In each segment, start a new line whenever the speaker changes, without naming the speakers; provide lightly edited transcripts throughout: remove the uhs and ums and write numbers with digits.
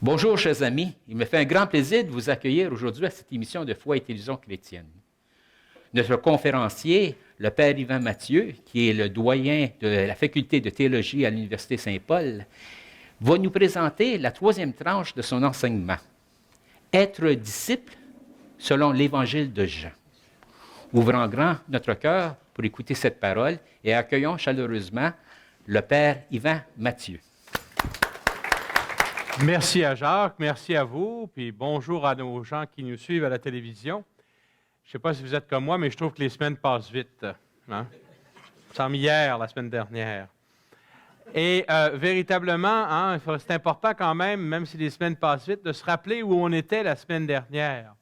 Bonjour, chers amis. Il me fait un grand plaisir de vous accueillir aujourd'hui à cette émission de Foi et Télévision chrétienne. Notre conférencier, le Père Yvan Mathieu, qui est le doyen de la faculté de théologie à l'Université Saint-Paul, va nous présenter la troisième tranche de son enseignement. Être disciple selon l'Évangile de Jean. Ouvrons grand notre cœur pour écouter cette parole et accueillons chaleureusement le Père Yvan Mathieu.
Merci à Jacques, merci à vous, puis bonjour à nos gens qui nous suivent à la télévision. Je ne sais pas si vous êtes comme moi, mais je trouve que les semaines passent vite. Hein? Ça me hier, la semaine dernière. Et véritablement, hein, c'est important quand même si les semaines passent vite, de se rappeler où on était la semaine dernière.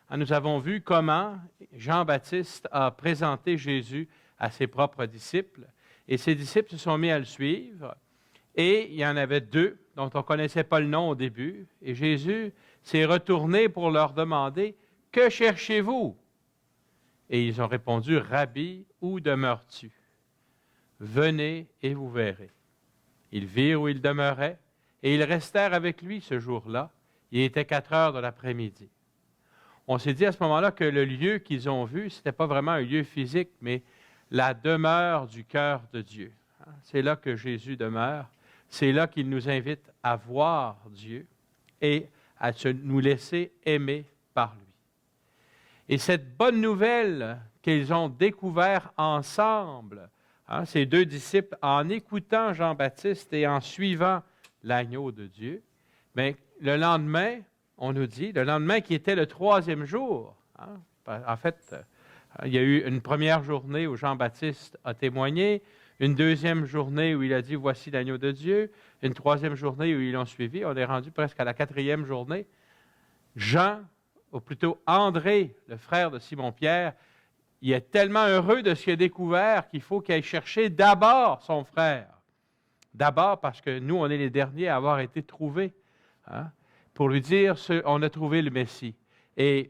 Hein, nous avons vu comment Jean-Baptiste a présenté Jésus à ses propres disciples, et ses disciples se sont mis à le suivre. Et il y en avait deux dont on ne connaissait pas le nom au début. Et Jésus s'est retourné pour leur demander, « Que cherchez-vous? » Et ils ont répondu, « Rabbi, où demeures-tu? Venez et vous verrez. » Ils virent où il demeurait et ils restèrent avec lui ce jour-là. Il était 4 heures de l'après-midi. On s'est dit à ce moment-là que le lieu qu'ils ont vu, ce n'était pas vraiment un lieu physique, mais la demeure du cœur de Dieu. C'est là que Jésus demeure. C'est là qu'il nous invite à voir Dieu et à nous laisser aimer par lui. Et cette bonne nouvelle qu'ils ont découvert ensemble, hein, ces deux disciples, en écoutant Jean-Baptiste et en suivant l'agneau de Dieu, bien, le lendemain, on nous dit, le lendemain qui était le 3e jour, hein, en fait, il y a eu une première journée où Jean-Baptiste a témoigné, une deuxième journée où il a dit « Voici l'agneau de Dieu », une troisième journée où ils l'ont suivi. On est rendu presque à la 4e journée. Jean, ou plutôt André, le frère de Simon-Pierre, il est tellement heureux de ce qu'il a découvert qu'il faut qu'il aille chercher d'abord son frère. D'abord parce que nous, on est les derniers à avoir été trouvés, hein, pour lui dire « On a trouvé le Messie ». Et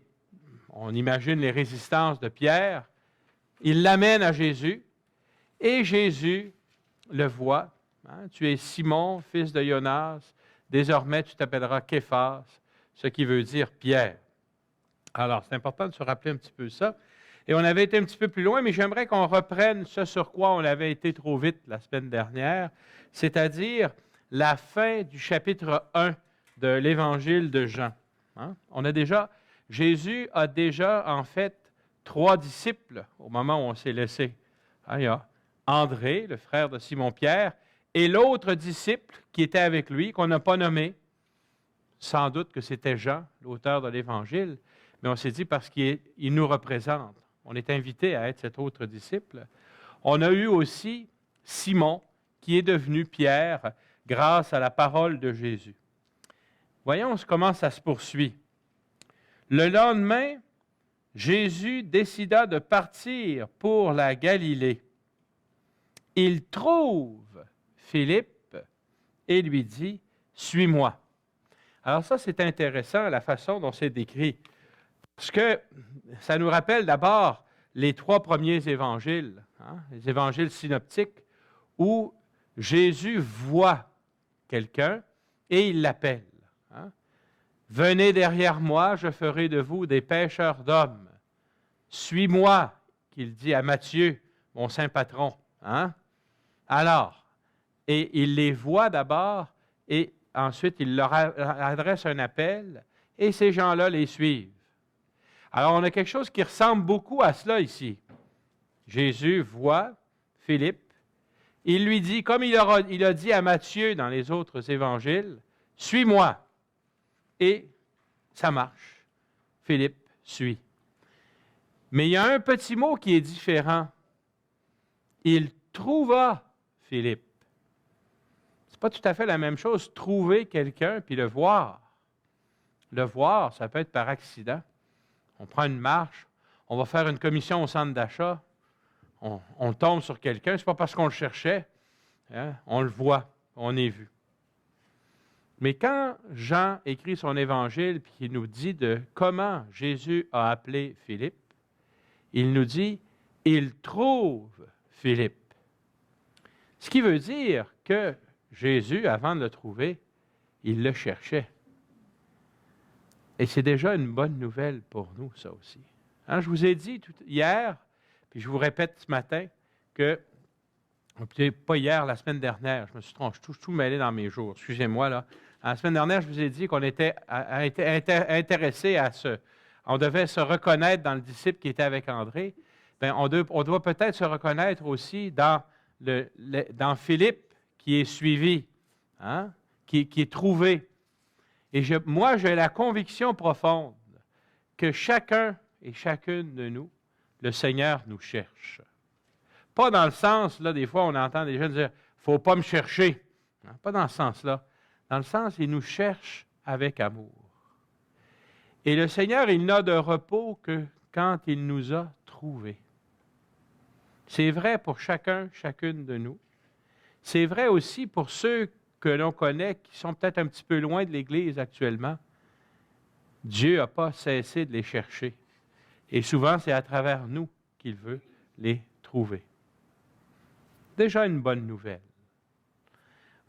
on imagine les résistances de Pierre. Il l'amène à Jésus. Et Jésus le voit. Hein, tu es Simon, fils de Jonas. Désormais, tu t'appelleras Képhas, ce qui veut dire Pierre. Alors, c'est important de se rappeler un petit peu ça. Et on avait été un petit peu plus loin, mais j'aimerais qu'on reprenne ce sur quoi on avait été trop vite la semaine dernière, c'est-à-dire la fin du chapitre 1 de l'Évangile de Jean. Hein? Jésus a déjà, en fait, 3 disciples au moment où on s'est laissé. Hein, il y a André, le frère de Simon-Pierre, et l'autre disciple qui était avec lui, qu'on n'a pas nommé. Sans doute que c'était Jean, l'auteur de l'Évangile, mais on s'est dit parce qu'il nous représente. On est invité à être cet autre disciple. On a eu aussi Simon, qui est devenu Pierre grâce à la parole de Jésus. Voyons comment ça se poursuit. Le lendemain, Jésus décida de partir pour la Galilée. Il trouve Philippe et lui dit, « Suis-moi ». Alors ça, c'est intéressant, la façon dont c'est décrit, parce que ça nous rappelle d'abord les 3 premiers évangiles, hein, les évangiles synoptiques, où Jésus voit quelqu'un et il l'appelle. Hein. « Venez derrière moi, je ferai de vous des pêcheurs d'hommes. Suis-moi », qu'il dit à Matthieu, mon saint patron. Hein? Alors, et il les voit d'abord, et ensuite il leur adresse un appel, et ces gens-là les suivent. Alors, on a quelque chose qui ressemble beaucoup à cela ici. Jésus voit Philippe, il lui dit, comme il a dit à Matthieu dans les autres évangiles, « Suis-moi ». Et ça marche. Philippe suit. Mais il y a un petit mot qui est différent. Il trouva Philippe. Ce n'est pas tout à fait la même chose, trouver quelqu'un puis le voir. Le voir, ça peut être par accident. On prend une marche, on va faire une commission au centre d'achat, on tombe sur quelqu'un, ce n'est pas parce qu'on le cherchait, hein, on le voit, on est vu. Mais quand Jean écrit son évangile puis il nous dit de comment Jésus a appelé Philippe, il nous dit « il trouve Philippe ». Ce qui veut dire que Jésus, avant de le trouver, il le cherchait. Et c'est déjà une bonne nouvelle pour nous, ça aussi. Hein, je vous ai dit hier, puis je vous répète ce matin, que, pas hier, la semaine dernière, je me suis trompé, je suis tout mêlé dans mes jours, excusez-moi là. La semaine dernière, je vous ai dit qu'on était intéressé à on devait se reconnaître dans le disciple qui était avec André. Bien, on doit peut-être se reconnaître aussi dans Philippe qui est suivi, hein, qui est trouvé. Et moi, j'ai la conviction profonde que chacun et chacune de nous, le Seigneur nous cherche. Pas dans le sens, là, des fois, on entend des gens dire « il ne faut pas me chercher ». Pas dans ce sens-là. Dans le sens, il nous cherche avec amour. Et le Seigneur, il n'a de repos que quand il nous a trouvés. C'est vrai pour chacun, chacune de nous. C'est vrai aussi pour ceux que l'on connaît, qui sont peut-être un petit peu loin de l'Église actuellement. Dieu n'a pas cessé de les chercher. Et souvent, c'est à travers nous qu'il veut les trouver. Déjà une bonne nouvelle.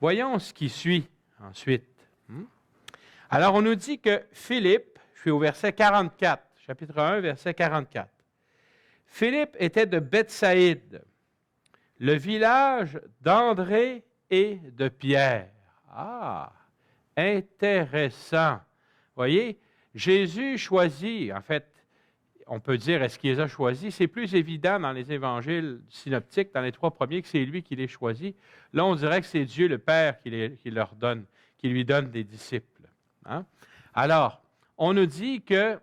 Voyons ce qui suit ensuite. Alors, on nous dit que Philippe, je suis au verset 44, chapitre 1, verset 44. Philippe était de Bethsaïde, le village d'André et de Pierre. Ah, intéressant. Voyez, Jésus choisit, en fait, on peut dire, est-ce qu'il les a choisis? C'est plus évident dans les évangiles synoptiques, dans les 3 premiers, que c'est lui qui les choisit. Là, on dirait que c'est Dieu le Père qui leur donne, qui lui donne des disciples. Hein? Alors, on nous dit que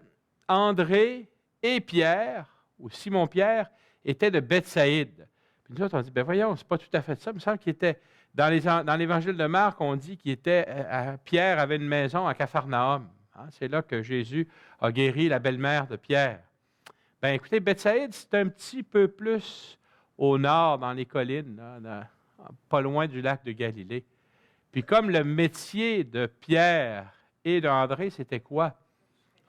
André et Pierre, ou Simon-Pierre, étaient de Bethsaïde. Puis nous autres, on dit, bien voyons, c'est pas tout à fait ça. Il me semble qu'il était, dans l'évangile de Marc, on dit Pierre avait une maison à Capharnaüm. Hein? C'est là que Jésus a guéri la belle-mère de Pierre. Bien, écoutez, Bethsaïde, c'est un petit peu plus au nord, dans les collines, là, pas loin du lac de Galilée. Puis comme le métier de Pierre et d'André, c'était quoi?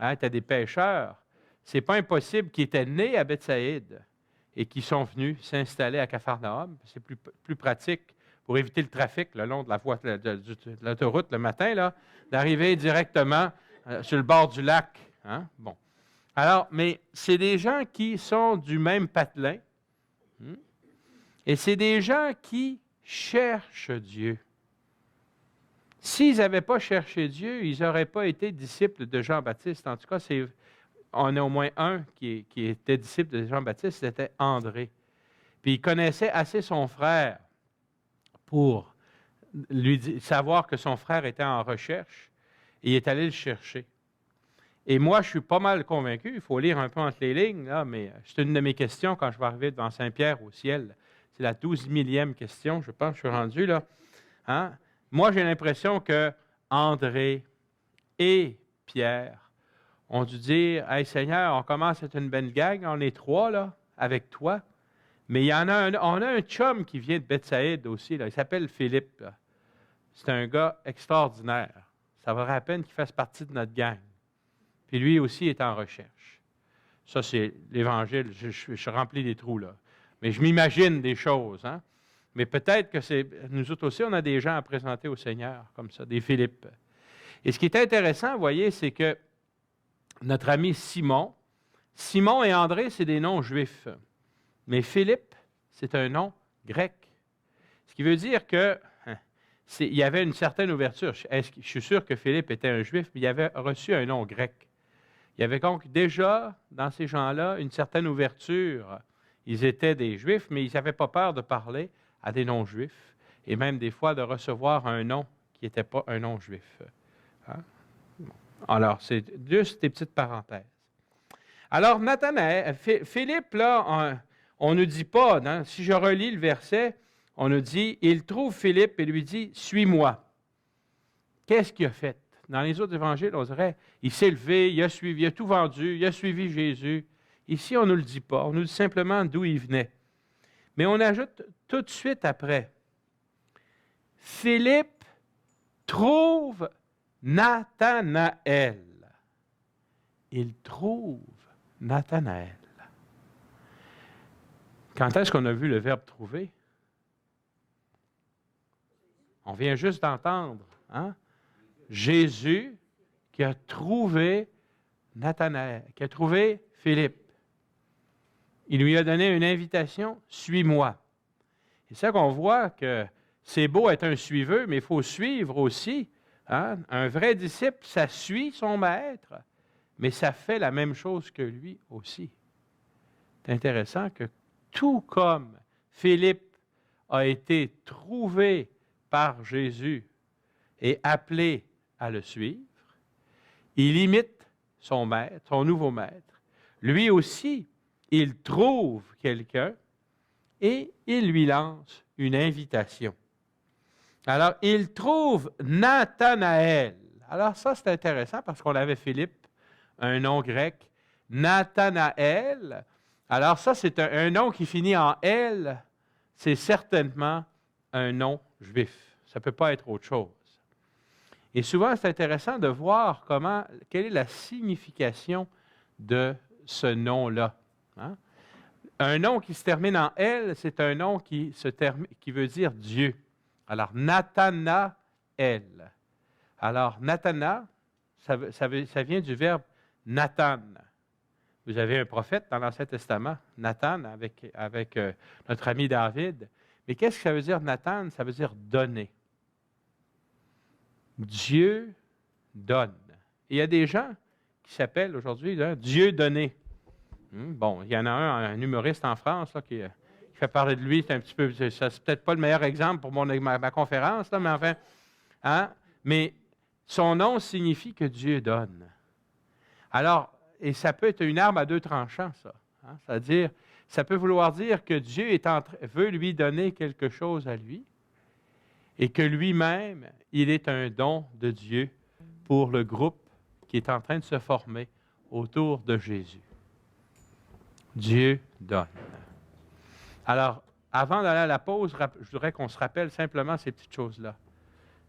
Hein, c'était des pêcheurs. C'est pas impossible qu'ils étaient nés à Bethsaïde et qu'ils sont venus s'installer à Capharnaüm. C'est plus pratique pour éviter le trafic le long de la voie de l'autoroute le matin, là, d'arriver directement sur le bord du lac. Hein? Bon. Alors, mais c'est des gens qui sont du même patelin. Et c'est des gens qui cherchent Dieu. S'ils n'avaient pas cherché Dieu, ils n'auraient pas été disciples de Jean-Baptiste. En tout cas, on a au moins un qui était disciple de Jean-Baptiste, c'était André. Puis il connaissait assez son frère pour lui savoir que son frère était en recherche, et il est allé le chercher. Et moi, je suis pas mal convaincu, il faut lire un peu entre les lignes, là, mais c'est une de mes questions quand je vais arriver devant Saint-Pierre au ciel. C'est la 12 000e question, je pense, je suis rendu là. Hein? Moi, j'ai l'impression que André et Pierre ont dû dire « Hey Seigneur, on commence à être une belle gang, on est 3 là, avec toi. » Mais on a un chum qui vient de Bethsaïde aussi, là, il s'appelle Philippe. Là. C'est un gars extraordinaire. Ça vaudrait la peine qu'il fasse partie de notre gang. Puis lui aussi est en recherche. Ça, c'est l'Évangile. Je suis rempli des trous, là. Mais je m'imagine des choses. Hein? Mais peut-être que nous autres aussi, on a des gens à présenter au Seigneur, comme ça, des Philippe. Et ce qui est intéressant, vous voyez, c'est que notre ami Simon et André, c'est des noms juifs. Mais Philippe, c'est un nom grec. Ce qui veut dire qu'il y avait une certaine ouverture. Je suis sûr que Philippe était un juif, mais il avait reçu un nom grec. Il y avait donc déjà, dans ces gens-là, une certaine ouverture. Ils étaient des Juifs, mais ils n'avaient pas peur de parler à des non-Juifs, et même des fois de recevoir un nom qui n'était pas un nom juif. Hein? Bon. Alors, c'est juste des petites parenthèses. Alors, Nathanaël, Philippe, là, on ne nous dit pas, hein, si je relis le verset, on nous dit, il trouve Philippe et lui dit, « Suis-moi ». Qu'est-ce qu'il a fait? Dans les autres évangiles, on dirait, il s'est levé, il a tout vendu, il a suivi Jésus. Ici, on ne nous le dit pas, on nous dit simplement d'où il venait. Mais on ajoute tout de suite après, Philippe trouve Nathanaël. Il trouve Nathanaël. Quand est-ce qu'on a vu le verbe trouver? On vient juste d'entendre, hein? Jésus qui a trouvé Nathanaël, qui a trouvé Philippe. Il lui a donné une invitation, « Suis-moi ». C'est ça qu'on voit que c'est beau être un suiveux, mais il faut suivre aussi. Hein? Un vrai disciple, ça suit son maître, mais ça fait la même chose que lui aussi. C'est intéressant que tout comme Philippe a été trouvé par Jésus et appelé à le suivre, il imite son maître, son nouveau maître. Lui aussi, il trouve quelqu'un et il lui lance une invitation. Alors, il trouve Nathanaël. Alors ça, c'est intéressant parce qu'on avait Philippe, un nom grec. Nathanaël. Alors ça, c'est un nom qui finit en « L ». C'est certainement un nom juif. Ça ne peut pas être autre chose. Et souvent, c'est intéressant de voir quelle est la signification de ce nom-là. Hein? Un nom qui se termine en « L », c'est un nom qui veut dire Dieu. Alors, Nathanaël. Alors, Nathana, ça vient du verbe Nathan. Vous avez un prophète dans l'Ancien Testament, Nathan, avec notre ami David. Mais qu'est-ce que ça veut dire Nathan? Ça veut dire donner. Dieu donne. Et il y a des gens qui s'appellent aujourd'hui Dieu donné. Bon, il y en a un humoriste en France là, qui fait parler de lui, c'est peut-être pas le meilleur exemple pour ma conférence, là, mais enfin, hein? Mais son nom signifie que Dieu donne. Alors, et ça peut être une arme à deux tranchants, ça. Hein? C'est-à-dire, ça peut vouloir dire que Dieu veut lui donner quelque chose à lui et que lui-même, il est un don de Dieu pour le groupe qui est en train de se former autour de Jésus. Dieu donne. Alors, avant d'aller à la pause, je voudrais qu'on se rappelle simplement ces petites choses-là.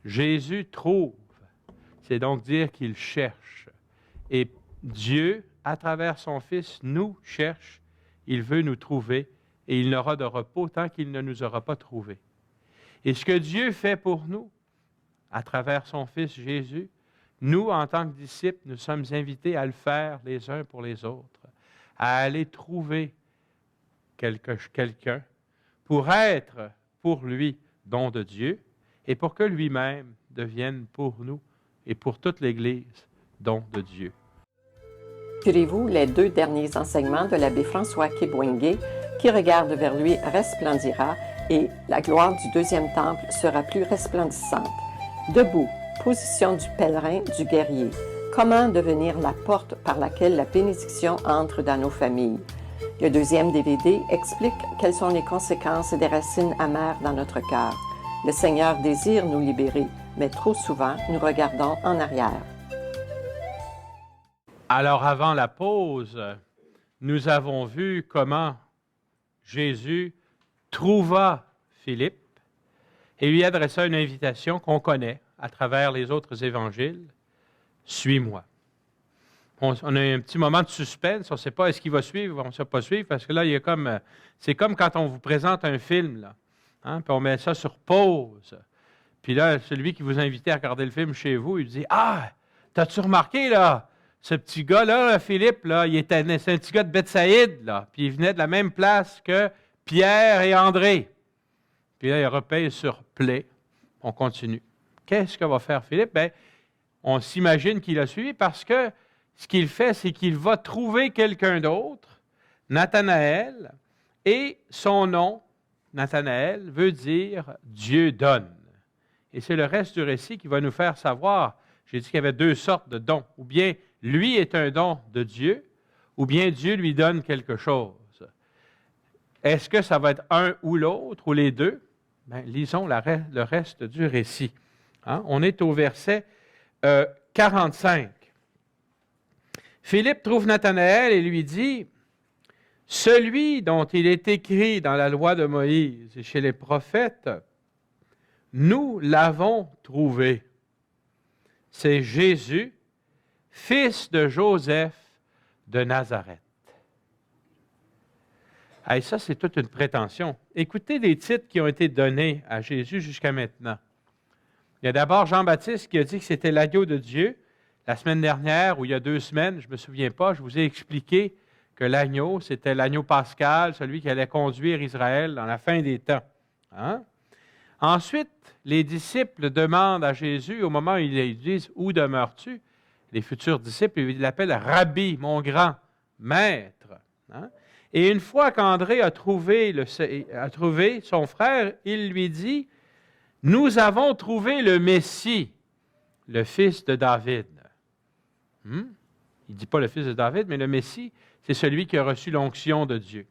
Jésus trouve, c'est donc dire qu'il cherche. Et Dieu, à travers son Fils, nous cherche. Il veut nous trouver et il n'aura de repos tant qu'il ne nous aura pas trouvés. Et ce que Dieu fait pour nous, à travers son Fils Jésus, nous, en tant que disciples, nous sommes invités à le faire les uns pour les autres, à aller trouver quelqu'un pour être pour lui don de Dieu et pour que lui-même devienne pour nous et pour toute l'Église don de Dieu.
Suivez-vous les 2 derniers enseignements de l'abbé François Kibwenge, qui regarde vers lui resplendira et la gloire du 2e temple sera plus resplendissante. Debout, position du pèlerin, du guerrier. Comment devenir la porte par laquelle la bénédiction entre dans nos familles. Le 2e DVD explique quelles sont les conséquences des racines amères dans notre cœur. Le Seigneur désire nous libérer, mais trop souvent, nous regardons en arrière.
Alors, avant la pause, nous avons vu comment Jésus trouva Philippe et lui adressa une invitation qu'on connaît à travers les autres évangiles. « Suis-moi ». On a un petit moment de suspense, on ne sait pas est-ce qu'il va suivre ou on ne sait pas suivre, parce que là, c'est comme quand on vous présente un film, là, hein, puis on met ça sur pause. Puis là, celui qui vous a invité à regarder le film chez vous, il dit « Ah, t'as-tu remarqué, là, ce petit gars-là, Philippe, là, c'est un petit gars de Bethsaïde, là, puis il venait de la même place que Pierre et André. » Puis là, il repaye sur play. On continue. Qu'est-ce que va faire Philippe? Bien, on s'imagine qu'il a suivi parce que ce qu'il fait, c'est qu'il va trouver quelqu'un d'autre, Nathanaël, et son nom, Nathanaël, veut dire « Dieu donne ». Et c'est le reste du récit qui va nous faire savoir, j'ai dit qu'il y avait 2 sortes de dons, ou bien lui est un don de Dieu, ou bien Dieu lui donne quelque chose. Est-ce que ça va être un ou l'autre, ou les deux? Bien, lisons le reste du récit. Hein? On est au verset 45. Philippe trouve Nathanaël et lui dit, « Celui dont il est écrit dans la loi de Moïse et chez les prophètes, nous l'avons trouvé. C'est Jésus, fils de Joseph de Nazareth. » Hey, ça, c'est toute une prétention. Écoutez les titres qui ont été donnés à Jésus jusqu'à maintenant. Il y a d'abord Jean-Baptiste qui a dit que c'était l'agneau de Dieu. La semaine dernière, ou il y a 2 semaines, je ne me souviens pas, je vous ai expliqué que l'agneau, c'était l'agneau pascal, celui qui allait conduire Israël dans la fin des temps. Hein? Ensuite, les disciples demandent à Jésus, au moment où ils disent « Où demeures-tu » Les futurs disciples, ils l'appellent « Rabbi, mon grand maître. Hein? » Et une fois qu'André a trouvé son frère, il lui dit « Nous avons trouvé le Messie, le fils de David. » Il ne dit pas le fils de David, mais le Messie, c'est celui qui a reçu l'onction de Dieu.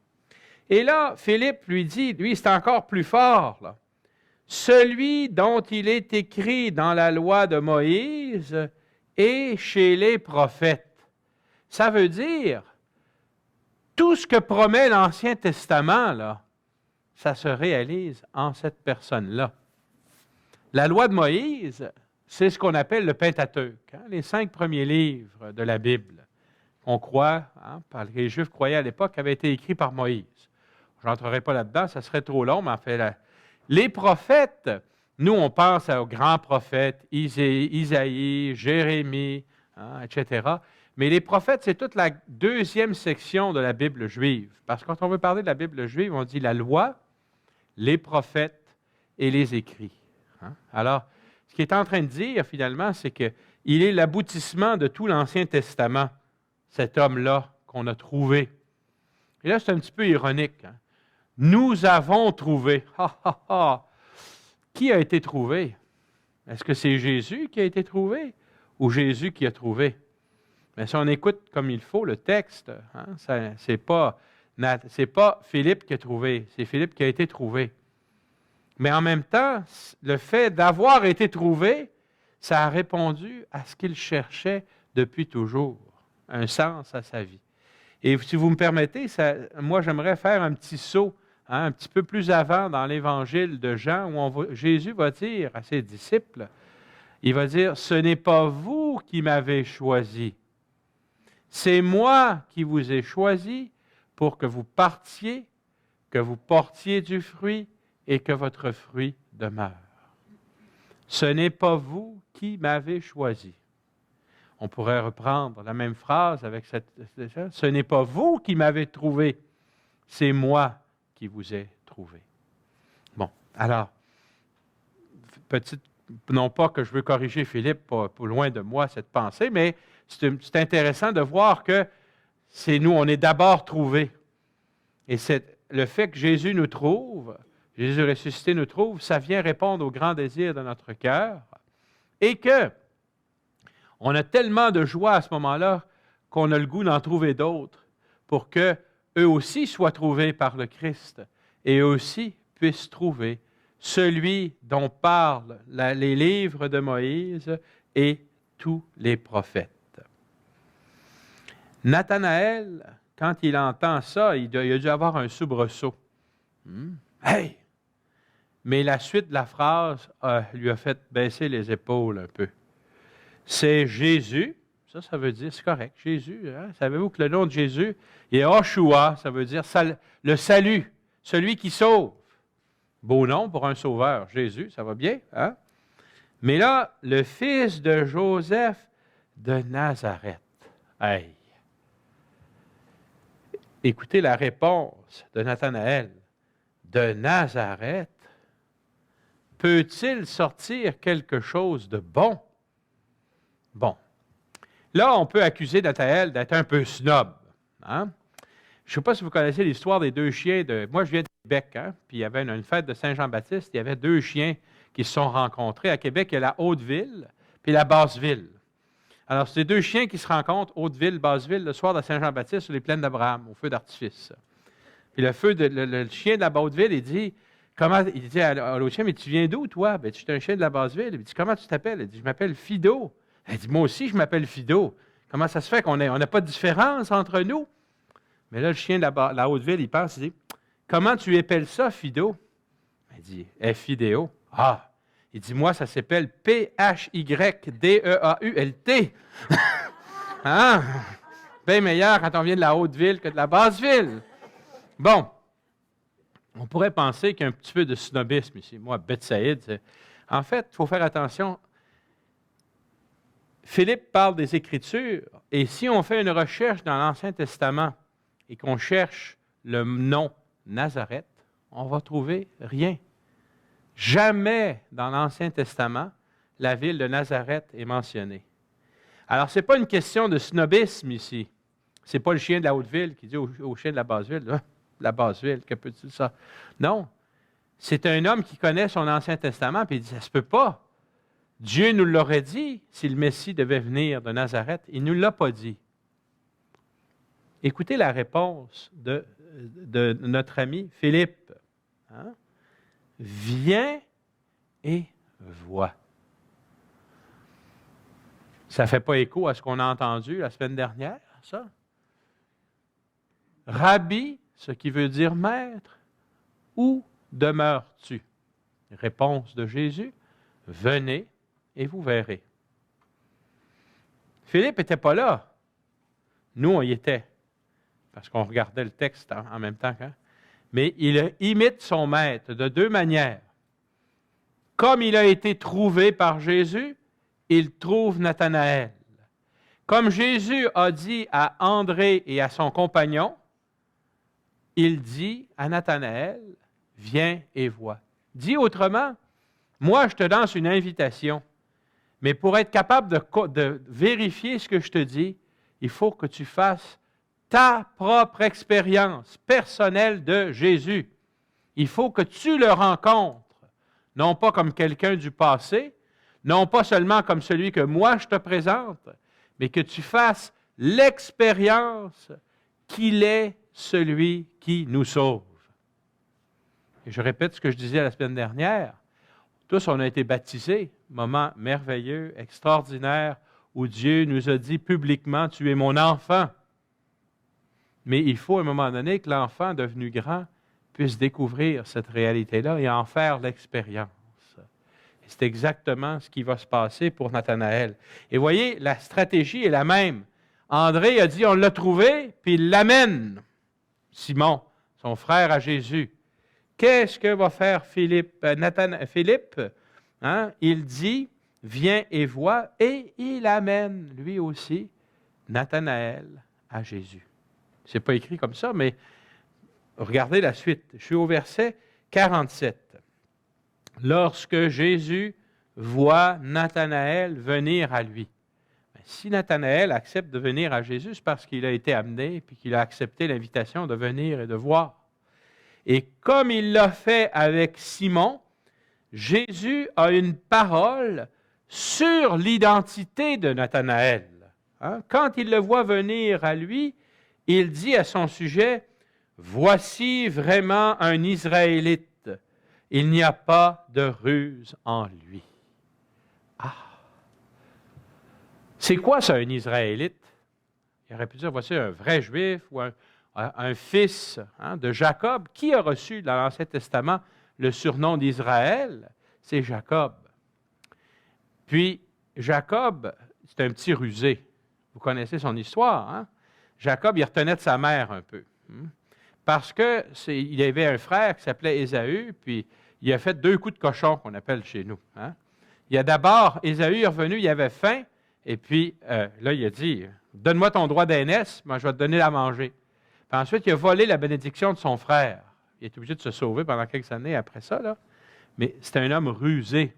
Et là, Philippe lui dit, lui, c'est encore plus fort, là. Celui dont il est écrit dans la loi de Moïse et chez les prophètes. Ça veut dire, tout ce que promet l'Ancien Testament, là, ça se réalise en cette personne-là. La loi de Moïse, c'est ce qu'on appelle le Pentateuque, hein, les 5 premiers livres de la Bible, qu'on croit, les Juifs croyaient à l'époque, avaient été écrits par Moïse. Je n'entrerai pas là-dedans, ça serait trop long, mais en fait, les prophètes, nous, on pense aux grands prophètes, Isaïe, Jérémie, etc. Mais les prophètes, c'est toute la 2e section de la Bible juive. Parce que quand on veut parler de la Bible juive, on dit la loi, les prophètes et les écrits. Hein? Alors, ce qu'il est en train de dire, finalement, c'est qu'il est l'aboutissement de tout l'Ancien Testament, cet homme-là qu'on a trouvé. Et là, c'est un petit peu ironique. Hein? Nous avons trouvé. Qui a été trouvé? Est-ce que c'est Jésus qui a été trouvé ou Jésus qui a trouvé? Mais si on écoute comme il faut le texte, hein, c'est pas Philippe qui a trouvé, c'est Philippe qui a été trouvé. Mais en même temps, le fait d'avoir été trouvé, ça a répondu à ce qu'il cherchait depuis toujours, un sens à sa vie. Et si vous me permettez, moi j'aimerais faire un petit saut, hein, un petit peu plus avant dans l'Évangile de Jean, où Jésus va dire à ses disciples, il va dire, « Ce n'est pas vous qui m'avez choisi, c'est moi qui vous ai choisi pour que vous partiez, que vous portiez du fruit, et que votre fruit demeure. Ce n'est pas vous qui m'avez choisi. » On pourrait reprendre la même phrase avec cette... Ce n'est pas vous qui m'avez trouvé, c'est moi qui vous ai trouvé. Bon, alors, non pas que je veux corriger Philippe, pas loin de moi cette pensée, mais c'est intéressant de voir que c'est nous, on est d'abord trouvés. Et le fait que Jésus nous trouve, Jésus ressuscité nous trouve, ça vient répondre aux grands désirs de notre cœur et que on a tellement de joie à ce moment-là qu'on a le goût d'en trouver d'autres pour qu'eux aussi soient trouvés par le Christ et eux aussi puissent trouver celui dont parlent les livres de Moïse et tous les prophètes. Nathanaël, quand il entend ça, il a dû avoir un soubresaut. Hey! Mais la suite de la phrase lui a fait baisser les épaules un peu. C'est Jésus, ça veut dire, c'est correct, Jésus. Hein? Savez-vous que le nom de Jésus est Hoshua, ça veut dire le salut, celui qui sauve. Beau nom pour un sauveur, Jésus, ça va bien. Hein? Mais là, le fils de Joseph de Nazareth. Hey! Écoutez la réponse de Nathanaël. De Nazareth, peut-il sortir quelque chose de bon? Bon. Là, on peut accuser Nathanaël d'être un peu snob. Hein? Je ne sais pas si vous connaissez l'histoire des 2 chiens de... Moi, je viens de Québec, hein? Puis il y avait une fête de Saint-Jean-Baptiste, il y avait 2 chiens qui se sont rencontrés. À Québec, il y a la Haute-Ville puis la Basse-Ville. Alors, c'est 2 chiens qui se rencontrent, Haute-Ville, Basse-Ville, le soir de Saint-Jean-Baptiste sur les plaines d'Abraham, au feu d'artifice. Puis le chien de la Basse-Ville, il dit à l'autre chien, « Mais tu viens d'où, toi? » « Ben, tu es un chien de la Basse-Ville. » Il dit, « Comment tu t'appelles? » Il dit, « Je m'appelle Fido. » Elle dit, « Moi aussi, je m'appelle Fido. Comment ça se fait qu'on n'a pas de différence entre nous? » Mais là, le chien de la Haute-Ville, il pense, il dit, « Comment tu épelles ça, Fido? » Il dit, « Fidéo. » Ah! Il dit, « Moi, ça s'appelle P-H-Y-D-E-A-U-L-T. » Hein? Bien meilleur quand on vient de la Haute-Ville que de la Basse-Ville. Bon. On pourrait penser qu'il y a un petit peu de snobisme ici. Moi, Bethsaïde, en fait, il faut faire attention. Philippe parle des Écritures, et si on fait une recherche dans l'Ancien Testament et qu'on cherche le nom Nazareth, on va trouver rien. Jamais dans l'Ancien Testament, la ville de Nazareth est mentionnée. Alors, ce n'est pas une question de snobisme ici. Ce n'est pas le chien de la Haute-Ville qui dit au chien de la Basse-Ville, hein, la Basse-Ville, que peut-il ça? Non. C'est un homme qui connaît son Ancien Testament, puis il dit, ça ne se peut pas. Dieu nous l'aurait dit si le Messie devait venir de Nazareth. Il ne nous l'a pas dit. Écoutez la réponse de notre ami Philippe. Hein? Viens et vois. Ça ne fait pas écho à ce qu'on a entendu la semaine dernière, ça? Rabbi, ce qui veut dire maître, où demeures-tu? Réponse de Jésus, venez et vous verrez. Philippe n'était pas là. Nous, on y était, parce qu'on regardait le texte en même temps. Hein? Mais il imite son maître de deux manières. Comme il a été trouvé par Jésus, il trouve Nathanaël. Comme Jésus a dit à André et à son compagnon, il dit à Nathanaël, viens et vois. Dit autrement, moi je te lance une invitation, mais pour être capable de vérifier ce que je te dis, il faut que tu fasses ta propre expérience personnelle de Jésus. Il faut que tu le rencontres, non pas comme quelqu'un du passé, non pas seulement comme celui que moi je te présente, mais que tu fasses l'expérience qu'il est celui qui nous sauve. Et je répète ce que je disais la semaine dernière. Tous, on a été baptisés, moment merveilleux, extraordinaire, où Dieu nous a dit publiquement, tu es mon enfant. Mais il faut à un moment donné que l'enfant devenu grand puisse découvrir cette réalité-là et en faire l'expérience. Et c'est exactement ce qui va se passer pour Nathanaël. Et voyez, la stratégie est la même. André a dit, on l'a trouvé, puis il l'amène. Simon, son frère à Jésus. Qu'est-ce que va faire Philippe? Hein? Il dit, viens et vois, et il amène lui aussi Nathanaël à Jésus. Ce n'est pas écrit comme ça, mais regardez la suite. Je suis au verset 47. Lorsque Jésus voit Nathanaël venir à lui. Si Nathanaël accepte de venir à Jésus, c'est parce qu'il a été amené et qu'il a accepté l'invitation de venir et de voir. Et comme il l'a fait avec Simon, Jésus a une parole sur l'identité de Nathanaël. Hein? Quand il le voit venir à lui, il dit à son sujet, « Voici vraiment un Israélite. Il n'y a pas de ruse en lui. » Ah! C'est quoi ça, un Israélite? Il aurait pu dire, voici un vrai Juif ou un fils de Jacob. Qui a reçu dans l'Ancien Testament le surnom d'Israël? C'est Jacob. Puis, Jacob, c'est un petit rusé. Vous connaissez son histoire, hein? Jacob, il retenait de sa mère un peu. Parce qu'il y avait un frère qui s'appelait Ésaü, puis il a fait 2 coups de cochon, qu'on appelle chez nous. Hein? Il y a d'abord, Ésaü est revenu, il avait faim, et puis là, il a dit, donne-moi ton droit d'aînesse, moi je vais te donner à manger. Puis ensuite, il a volé la bénédiction de son frère. Il est obligé de se sauver pendant quelques années après ça, là. Mais c'est un homme rusé.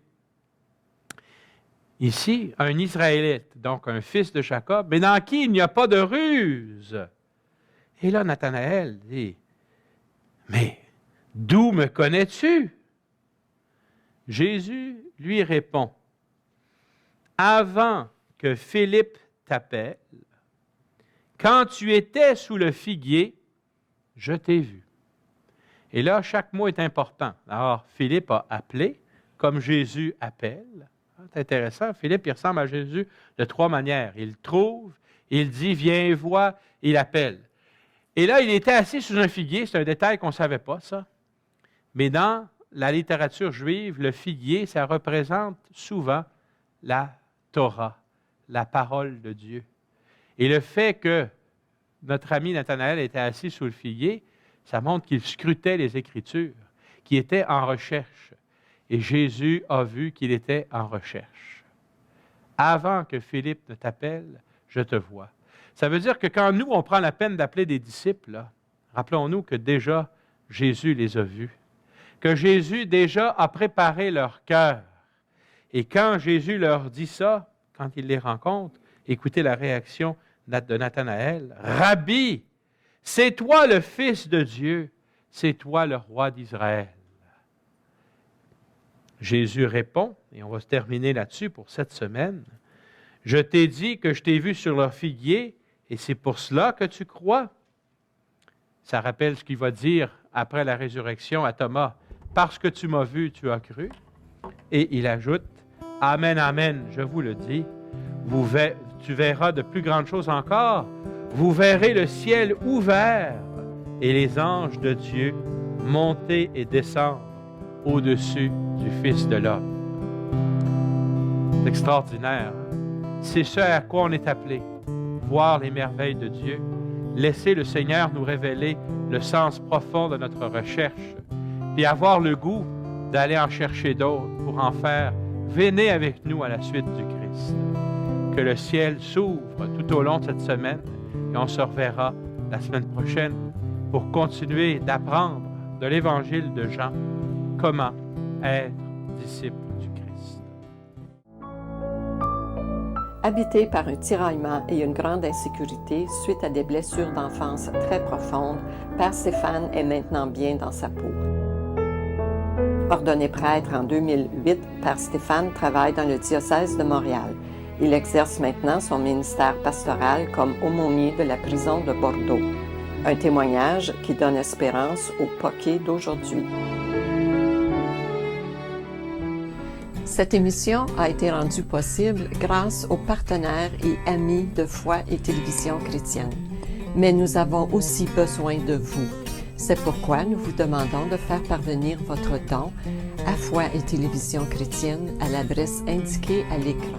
Ici, un Israélite, donc un fils de Jacob, mais dans qui il n'y a pas de ruse. Et là, Nathanaël dit, mais d'où me connais-tu? Jésus lui répond, avant que Philippe t'appelle, quand tu étais sous le figuier, je t'ai vu. Et là, chaque mot est important. Alors, Philippe a appelé, comme Jésus appelle. C'est intéressant. Philippe, il ressemble à Jésus de 3 manières. Il trouve, il dit, viens et vois, il appelle. Et là, il était assis sous un figuier. C'est un détail qu'on ne savait pas, ça. Mais dans la littérature juive, le figuier, ça représente souvent la Torah, la parole de Dieu. Et le fait que notre ami Nathanaël était assis sous le figuier, ça montre qu'il scrutait les Écritures, qu'il était en recherche. Et Jésus a vu qu'il était en recherche. Avant que Philippe ne t'appelle, je te vois. Ça veut dire que quand nous, on prend la peine d'appeler des disciples, là, rappelons-nous que déjà, Jésus les a vus, que Jésus déjà a préparé leur cœur. Et quand Jésus leur dit ça, quand il les rencontre, écoutez la réaction de Nathanaël. « Rabbi, c'est toi le Fils de Dieu, c'est toi le roi d'Israël. » Jésus répond, et on va se terminer là-dessus pour cette semaine, « Je t'ai dit que je t'ai vu sur leur figuier, et c'est pour cela que tu crois. » Ça rappelle ce qu'il va dire après la résurrection à Thomas, « Parce que tu m'as vu, tu as cru. » Et il ajoute, « Amen, amen, je vous le dis, tu verras de plus grandes choses encore. Vous verrez le ciel ouvert et les anges de Dieu monter et descendre au-dessus du Fils de l'homme. » C'est extraordinaire. C'est ce à quoi on est appelé, voir les merveilles de Dieu, laisser le Seigneur nous révéler le sens profond de notre recherche, puis avoir le goût d'aller en chercher d'autres pour en faire « Venez avec nous à la suite du Christ ». Que le ciel s'ouvre tout au long de cette semaine et on se reverra la semaine prochaine pour continuer d'apprendre de l'Évangile de Jean comment être disciple du Christ.
Habité par un tiraillement et une grande insécurité suite à des blessures d'enfance très profondes, Père Stéphane est maintenant bien dans sa peau. Ordonné prêtre en 2008, Père Stéphane travaille dans le diocèse de Montréal. Il exerce maintenant son ministère pastoral comme aumônier de la prison de Bordeaux. Un témoignage qui donne espérance aux poquets d'aujourd'hui. Cette émission a été rendue possible grâce aux partenaires et amis de Foi et Télévision chrétienne. Mais nous avons aussi besoin de vous. C'est pourquoi nous vous demandons de faire parvenir votre don à Foi et Télévision chrétienne à l'adresse indiquée à l'écran.